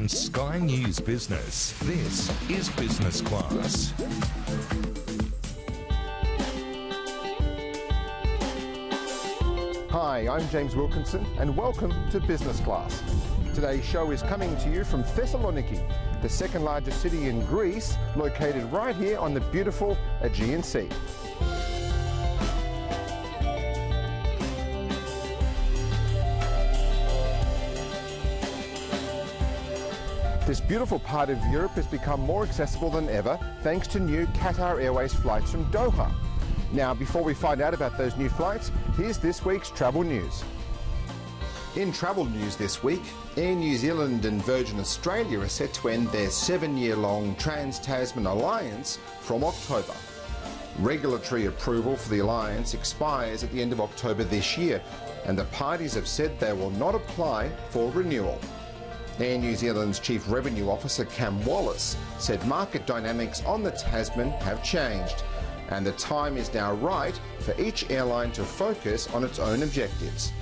on Sky News Business. This is Business Class. Hi, I'm James Wilkinson and welcome to Business Class. Today's show is coming to you from Thessaloniki, the second largest city in Greece, located right here on the beautiful Aegean Sea. This beautiful part of Europe has become more accessible than ever thanks to new Qatar Airways flights from Doha. Now, before we find out about those new flights, here's this week's travel news. In travel news this week, Air New Zealand and Virgin Australia are set to end their 7-year-long Trans-Tasman alliance from October. Regulatory approval for the alliance expires at the end of October this year, and the parties have said they will not apply for renewal. Air New Zealand's Chief Revenue Officer Cam Wallace said market dynamics on the Tasman have changed, and the time is now right for each airline to focus on its own objectives.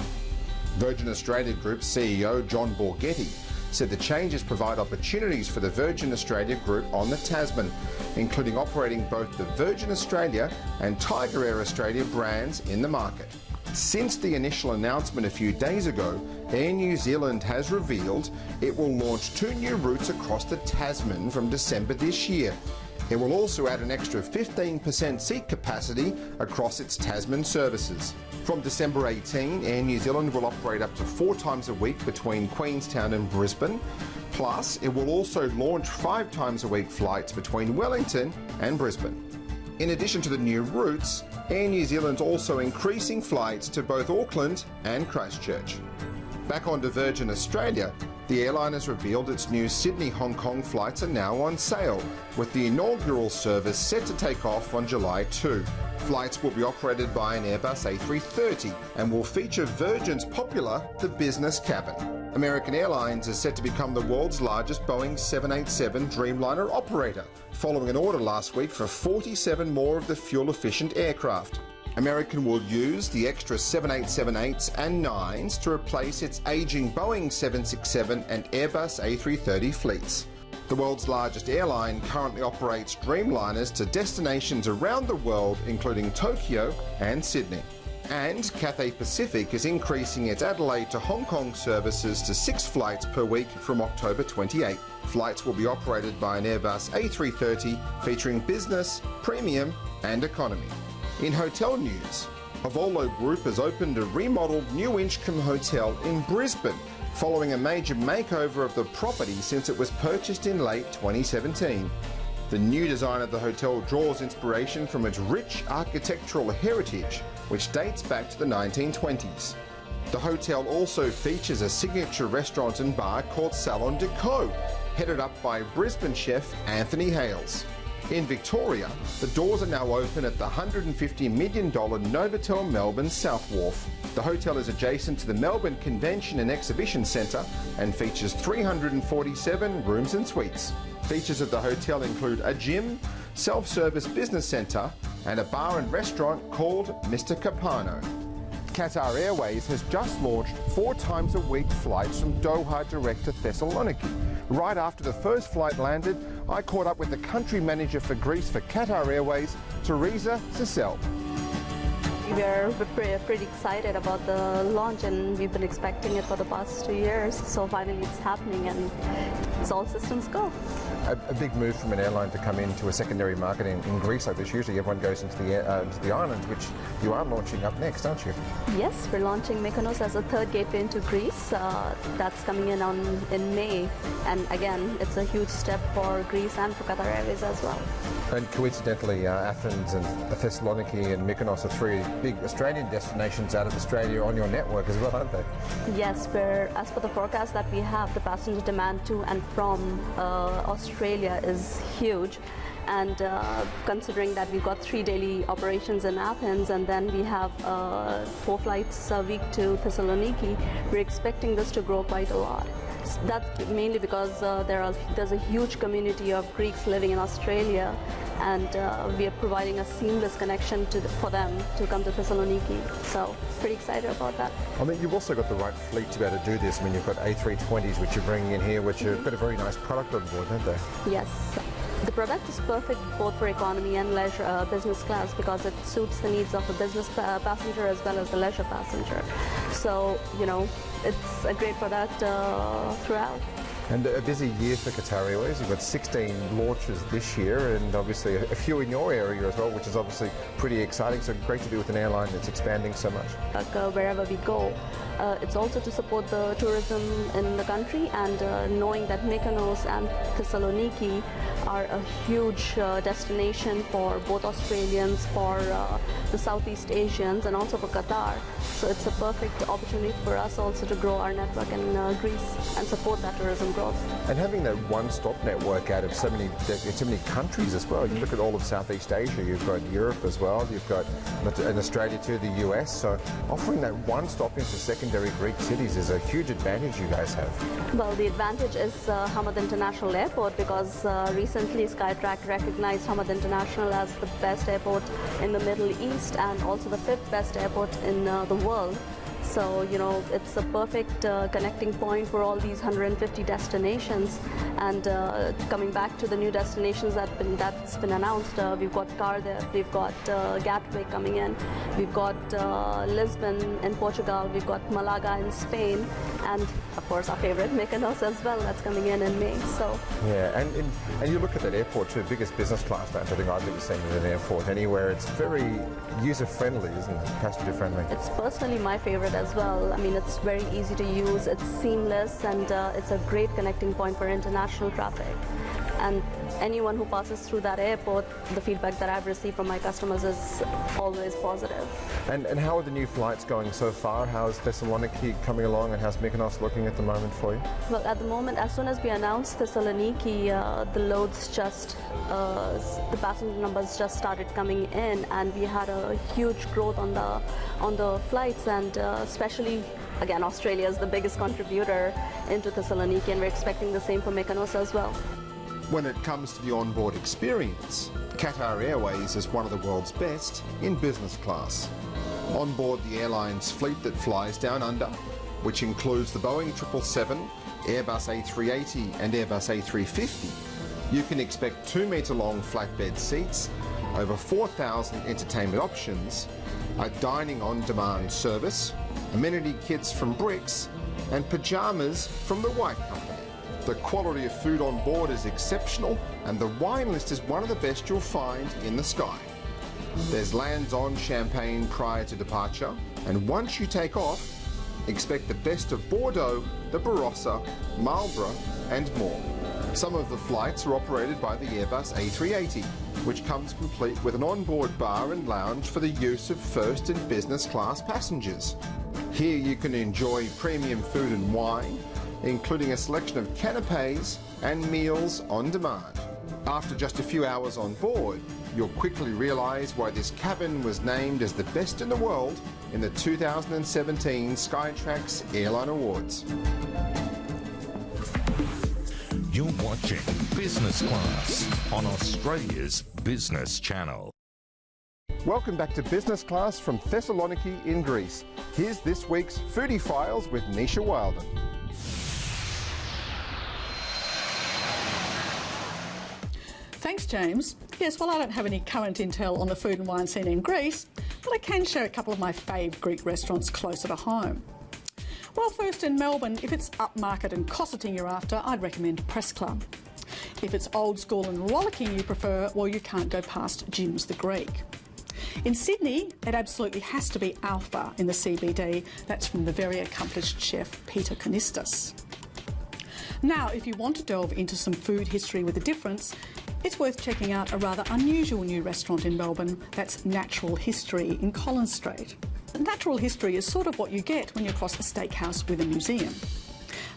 Virgin Australia Group CEO John Borghetti said the changes provide opportunities for the Virgin Australia Group on the Tasman, including operating both the Virgin Australia and Tiger Air Australia brands in the market. Since the initial announcement a few days ago, Air New Zealand has revealed it will launch 2 new routes across the Tasman from December this year. It will also add an extra 15% seat capacity across its Tasman services. From December 18, Air New Zealand will operate up to 4 times a week between Queenstown and Brisbane. Plus, it will also launch 5 times a week flights between Wellington and Brisbane. In addition to the new routes, Air New Zealand's also increasing flights to both Auckland and Christchurch. Back onto Virgin Australia, the airline has revealed its new Sydney-Hong Kong flights are now on sale, with the inaugural service set to take off on July 2. Flights will be operated by an Airbus A330 and will feature Virgin's popular The Business Cabin. American Airlines is set to become the world's largest Boeing 787 Dreamliner operator, following an order last week for 47 more of the fuel-efficient aircraft. American will use the extra 787-8s and 9s to replace its aging Boeing 767 and Airbus A330 fleets. The world's largest airline currently operates Dreamliners to destinations around the world, including Tokyo and Sydney. And Cathay Pacific is increasing its Adelaide to Hong Kong services to 6 flights per week from October 28. Flights will be operated by an Airbus A330 featuring business, premium and economy. In hotel news, Ovolo Group has opened a remodeled new Inchcolm hotel in Brisbane, following a major makeover of the property since it was purchased in late 2017. The new design of the hotel draws inspiration from its rich architectural heritage, which dates back to the 1920s. The hotel also features a signature restaurant and bar called Salon de Co, headed up by Brisbane chef Anthony Hales. In Victoria, the doors are now open at the $150 million Novotel Melbourne South Wharf. The hotel is adjacent to the Melbourne Convention and Exhibition Centre and features 347 rooms and suites. Features of the hotel include a gym, self-service business centre and a bar and restaurant called Mr. Capano. Qatar Airways has just launched 4 times a week flights from Doha direct to Thessaloniki. Right after the first flight landed, I caught up with the country manager for Greece for Qatar Airways, Teresa Cicel. We are pretty excited about the launch, and we've been expecting it for the past 2 years. So finally it's happening and it's all systems go. A big move from an airline to come into a secondary market in Greece like this. Usually everyone goes into the islands, which you are launching up next, aren't you? Yes, we're launching Mykonos as a 3rd gateway into Greece. That's coming in May. And again, it's a huge step for Greece and for Qatar Airways as well. And coincidentally, Athens and Thessaloniki and Mykonos are 3 big Australian destinations out of Australia on your network as well, aren't they? Yes, as per the forecast that we have, the passenger demand to and from Australia is huge. And considering that we've got 3 daily operations in Athens and then we have 4 flights a week to Thessaloniki, we're expecting this to grow quite a lot. That's mainly because there's a huge community of Greeks living in Australia, and we are providing a seamless connection for them to come to Thessaloniki. So pretty excited about that. I mean, you've also got the right fleet to be able to do this. I mean, you've got A320s which you're bringing in here, which have got a very nice product on board, haven't they? Yes. The product is perfect both for economy and leisure, business class, because it suits the needs of the business passenger as well as the leisure passenger. So, you know, it's a great product throughout. And a busy year for Qatar Airways. You've got 16 launches this year, and obviously a few in your area as well, which is obviously pretty exciting. So great to be with an airline that's expanding so much. Wherever we go. It's also to support the tourism in the country, and knowing that Mykonos and Thessaloniki are a huge destination for both Australians, for the Southeast Asians, and also for Qatar. So it's a perfect opportunity for us also to grow our network in Greece and support that tourism growth. And having that one-stop network out of so many countries as well. You look at all of Southeast Asia, you've got Europe as well, you've got in Australia too, the US. So offering that one-stop into secondary Greek cities is a huge advantage you guys have. Well, the advantage is Hamad International Airport, because recently Skytrack recognized Hamad International as the best airport in the Middle East and also the 5th best airport in the world. So, you know, it's a perfect connecting point for all these 150 destinations. And coming back to the new destinations that's been announced, we've got Cardiff, we've got Gatwick coming in, we've got Lisbon in Portugal, we've got Malaga in Spain, and of course our favorite Mykonos as well, that's coming in May. So yeah, and you look at that airport too, biggest business class lounge I think I've ever seen in an airport anywhere. It's very user friendly, isn't it? Passenger friendly. It's personally my favorite as well. I mean, it's very easy to use, it's seamless, and it's a great connecting point for international traffic. And anyone who passes through that airport, the feedback that I've received from my customers is always positive. And how are the new flights going so far? How's Thessaloniki coming along, and how's Mykonos looking at the moment for you? Well, at the moment, as soon as we announced Thessaloniki, the loads just, the passenger numbers just started coming in, and we had a huge growth on the flights, and especially, again, Australia is the biggest contributor into Thessaloniki, and we're expecting the same for Mykonos as well. When it comes to the onboard experience, Qatar Airways is one of the world's best in business class. On board the airline's fleet that flies down under, which includes the Boeing 777, Airbus A380 and Airbus A350, you can expect 2-metre-long flatbed seats, over 4,000 entertainment options, a dining-on-demand service, amenity kits from Bricks, and pyjamas from the White Company. The quality of food on board is exceptional, and the wine list is one of the best you'll find in the sky. There's lands-on champagne prior to departure, and once you take off, expect the best of Bordeaux, the Barossa, Marlborough, and more. Some of the flights are operated by the Airbus A380, which comes complete with an onboard bar and lounge for the use of first and business class passengers. Here you can enjoy premium food and wine, including a selection of canapes and meals on demand. After just a few hours on board, you'll quickly realise why this cabin was named as the best in the world in the 2017 Skytrax Airline Awards. You're watching Business Class on Australia's Business Channel. Welcome back to Business Class from Thessaloniki in Greece. Here's this week's Foodie Files with Necia Wilden. Thanks, James. Yes, well, I don't have any current intel on the food and wine scene in Greece, but I can share a couple of my fave Greek restaurants closer to home. Well, first in Melbourne, if it's upmarket and cosseting you're after, I'd recommend Press Club. If it's old school and rollicking you prefer, well, you can't go past Jim's the Greek. In Sydney, it absolutely has to be Alpha in the CBD. That's from the very accomplished chef Peter Konistas. Now, if you want to delve into some food history with a difference, it's worth checking out a rather unusual new restaurant in Melbourne. That's Natural History in Collins Street. Natural History is sort of what you get when you cross a steakhouse with a museum.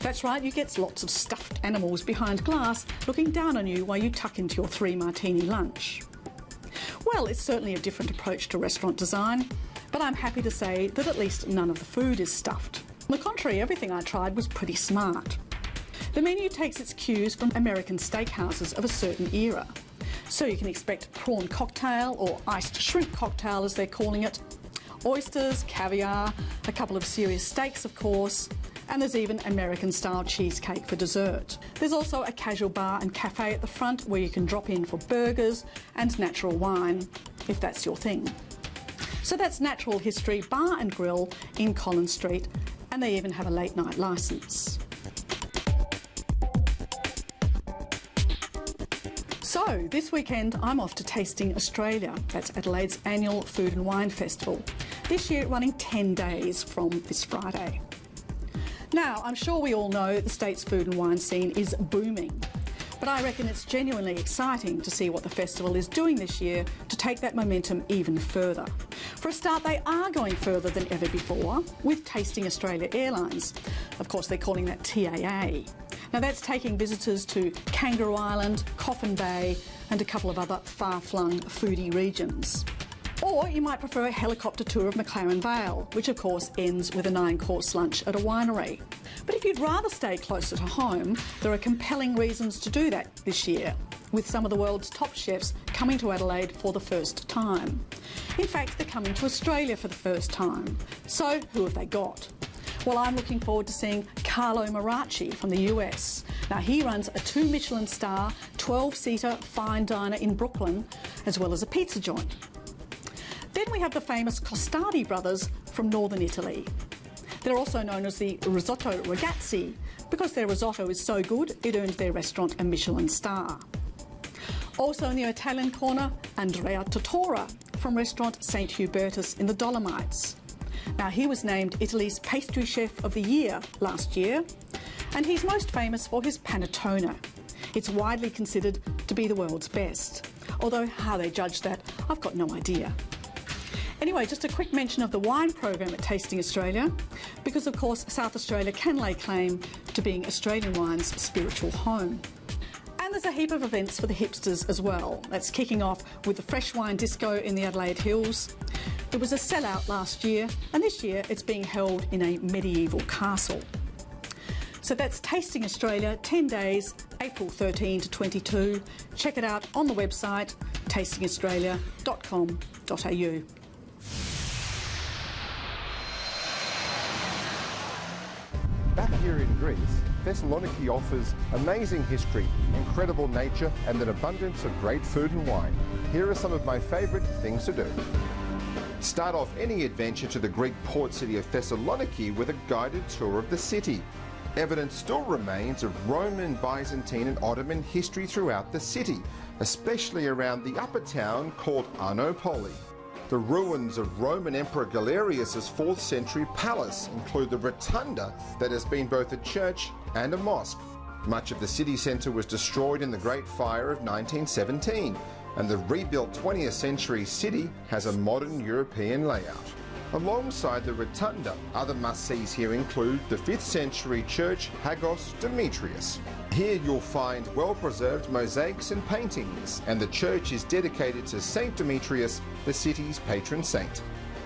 That's right, you get lots of stuffed animals behind glass looking down on you while you tuck into your 3-martini lunch. Well, it's certainly a different approach to restaurant design, but I'm happy to say that at least none of the food is stuffed. On the contrary, everything I tried was pretty smart. The menu takes its cues from American steakhouses of a certain era. So you can expect prawn cocktail or iced shrimp cocktail as they're calling it, oysters, caviar, a couple of serious steaks of course, and there's even American-style cheesecake for dessert. There's also a casual bar and cafe at the front where you can drop in for burgers and natural wine, if that's your thing. So that's Natural History Bar and Grill in Collins Street, and they even have a late night licence. So this weekend I'm off to Tasting Australia. That's Adelaide's annual food and wine festival. This year running 10 days from this Friday. Now, I'm sure we all know the state's food and wine scene is booming, but I reckon it's genuinely exciting to see what the festival is doing this year to take that momentum even further. For a start, they are going further than ever before with Tasting Australia Airlines. Of course, they're calling that TAA. Now, that's taking visitors to Kangaroo Island, Coffin Bay, and a couple of other far-flung foodie regions. Or you might prefer a helicopter tour of McLaren Vale, which of course ends with a 9-course lunch at a winery. But if you'd rather stay closer to home, there are compelling reasons to do that this year, with some of the world's top chefs coming to Adelaide for the first time. In fact, they're coming to Australia for the first time. So who have they got? Well, I'm looking forward to seeing Carlo Maracci from the US. Now, he runs a 2 Michelin star, 12-seater fine diner in Brooklyn, as well as a pizza joint. Then we have the famous Costardi brothers from northern Italy. They're also known as the Risotto Ragazzi because their risotto is so good it earned their restaurant a Michelin star. Also in the Italian corner, Andrea Tottora from restaurant St Hubertus in the Dolomites. Now, he was named Italy's pastry chef of the year last year, and he's most famous for his panettone. It's widely considered to be the world's best, although how they judge that, I've got no idea. Anyway, just a quick mention of the wine program at Tasting Australia, because of course South Australia can lay claim to being Australian wine's spiritual home. And there's a heap of events for the hipsters as well. That's kicking off with the Fresh Wine Disco in the Adelaide Hills. It was a sellout last year, and this year it's being held in a medieval castle. So that's Tasting Australia, 10 days, April 13 to 22. Check it out on the website, tastingaustralia.com.au. Back here in Greece, Thessaloniki offers amazing history, incredible nature, and an abundance of great food and wine. Here are some of my favourite things to do. Start off any adventure to the Greek port city of Thessaloniki with a guided tour of the city. Evidence still remains of Roman, Byzantine and Ottoman history throughout the city, especially around the upper town called Arnopoli. The ruins of Roman Emperor Galerius's 4th century palace include the rotunda that has been both a church and a mosque. Much of the city centre was destroyed in the Great Fire of 1917, and the rebuilt 20th century city has a modern European layout. Alongside the rotunda, other must-sees here include the 5th century church Hagos Demetrius. Here you'll find well-preserved mosaics and paintings, and the church is dedicated to Saint Demetrius, the city's patron saint.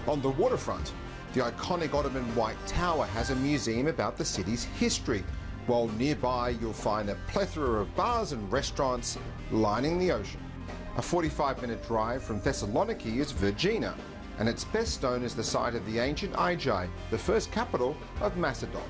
On the waterfront, the iconic Ottoman White Tower has a museum about the city's history, while nearby you'll find a plethora of bars and restaurants lining the ocean. A 45-minute drive from Thessaloniki is Vergina, and it's best known as the site of the ancient Aegae, the first capital of Macedon.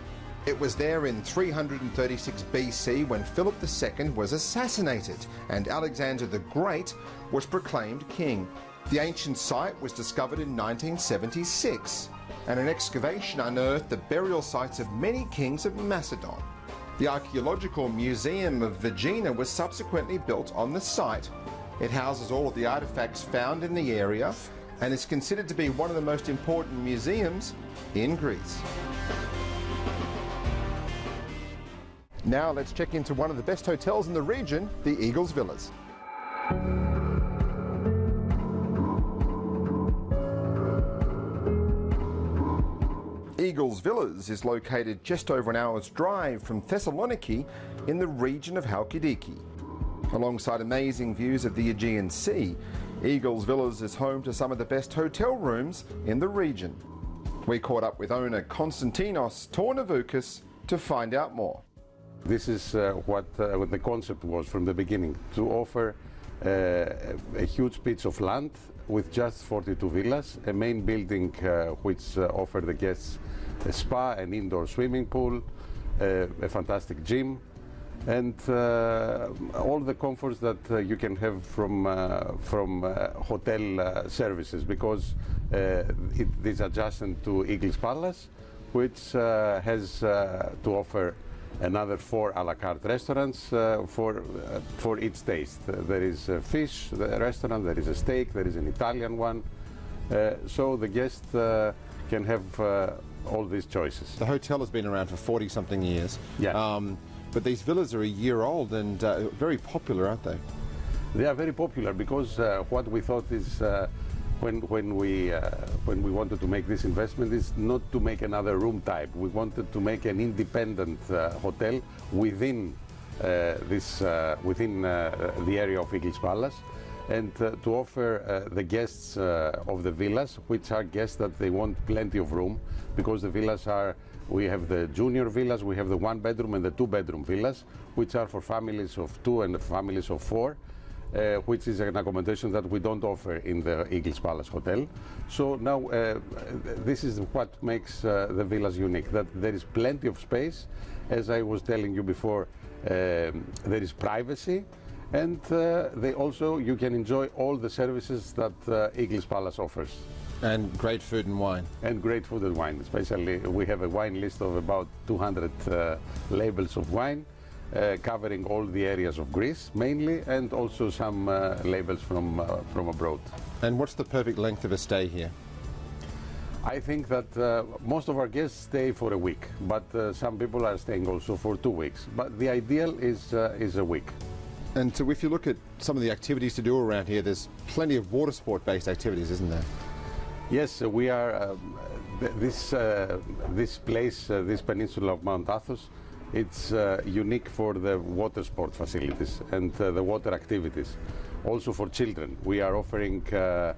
It was there in 336 BC when Philip II was assassinated and Alexander the Great was proclaimed king. The ancient site was discovered in 1976, and an excavation unearthed the burial sites of many kings of Macedon. The Archaeological Museum of Vergina was subsequently built on the site. It houses all of the artefacts found in the area and is considered to be one of the most important museums in Greece. Now let's check into one of the best hotels in the region, the Eagles Villas. Eagles Villas is located just over an hour's drive from Thessaloniki in the region of Halkidiki. Alongside amazing views of the Aegean Sea, Eagles Villas is home to some of the best hotel rooms in the region. We caught up with owner Konstantinos Tornavoukas to find out more. This is what the concept was from the beginning, to offer a huge piece of land with just 42 villas, a main building which offer the guests a spa, an indoor swimming pool, a fantastic gym, and all the comforts that you can have from hotel services, because it is adjacent to Eagles Palace, which has to offer another 4 a la carte restaurants for each taste. There is a fish restaurant, there is a steak, there is an Italian one, so the guest can have all these choices. The hotel has been around for 40-something years. Yeah. But these villas are a year old and very popular, aren't they? They are very popular because what we thought is when we wanted to make this investment is not to make another room type. We wanted to make an independent hotel within within the area of Eagles Palace, and to offer the guests of the villas, which are guests that they want plenty of room, because the villas are, we have the junior villas, we have the 1-bedroom and the 2-bedroom villas, which are for families of 2 and families of 4, which is an accommodation that we don't offer in the Eagles Palace Hotel. So now this is what makes the villas unique, that there is plenty of space. As I was telling you before, there is privacy, and they also, you can enjoy all the services that Eagles Palace offers. And great food and wine. And great food and wine, especially we have a wine list of about 200 labels of wine, covering all the areas of Greece mainly, and also some labels from abroad. And what's the perfect length of a stay here? I think that most of our guests stay for a week, but some people are staying also for 2 weeks. But the ideal is a week. And so if you look at some of the activities to do around here, there's plenty of water sport based activities, isn't there? Yes, we are, this place, this peninsula of Mount Athos, it's unique for the water sport facilities and the water activities. Also for children, we are offering a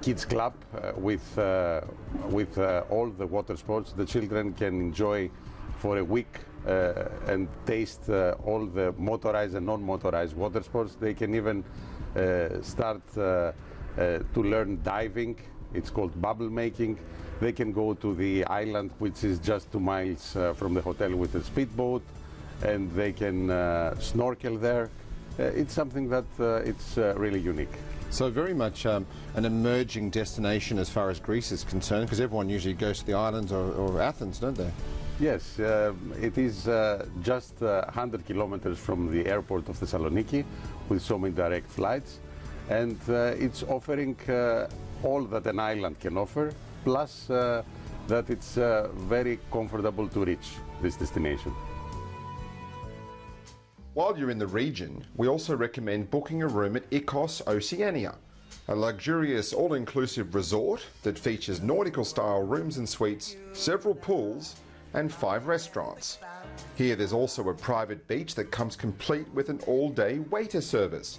kids club with all the water sports. The children can enjoy for a week and taste all the motorized and non-motorized water sports. They can even start to learn diving. It's called bubble making. They can go to the island, which is just 2 miles from the hotel, with a speedboat, and they can snorkel there. It's something that it's really unique. So very much an emerging destination as far as Greece is concerned, because everyone usually goes to the islands or Athens, don't they? Yes, it is just 100 kilometers from the airport of Thessaloniki, with so many direct flights, and it's offering all that an island can offer, plus that it's very comfortable to reach this destination. While you're in the region, we also recommend booking a room at Icos Oceania, a luxurious all-inclusive resort that features nautical-style rooms and suites, several pools, and 5 restaurants. Here there's also a private beach that comes complete with an all-day waiter service,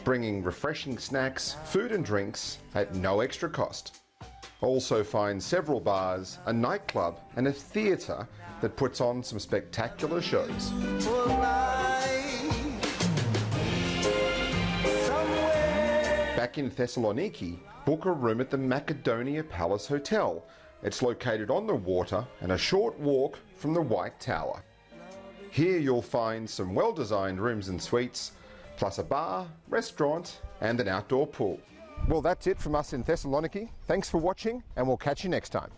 bringing refreshing snacks, food and drinks at no extra cost. Also find several bars, a nightclub, and a theatre that puts on some spectacular shows. Back in Thessaloniki, book a room at the Macedonia Palace Hotel. It's located on the water and a short walk from the White Tower. Here you'll find some well-designed rooms and suites, plus a bar, restaurant, and an outdoor pool. Well, that's it from us in Thessaloniki. Thanks for watching, and we'll catch you next time.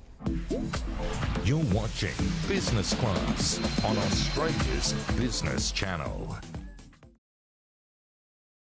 You're watching Business Class on Australia's Business Channel.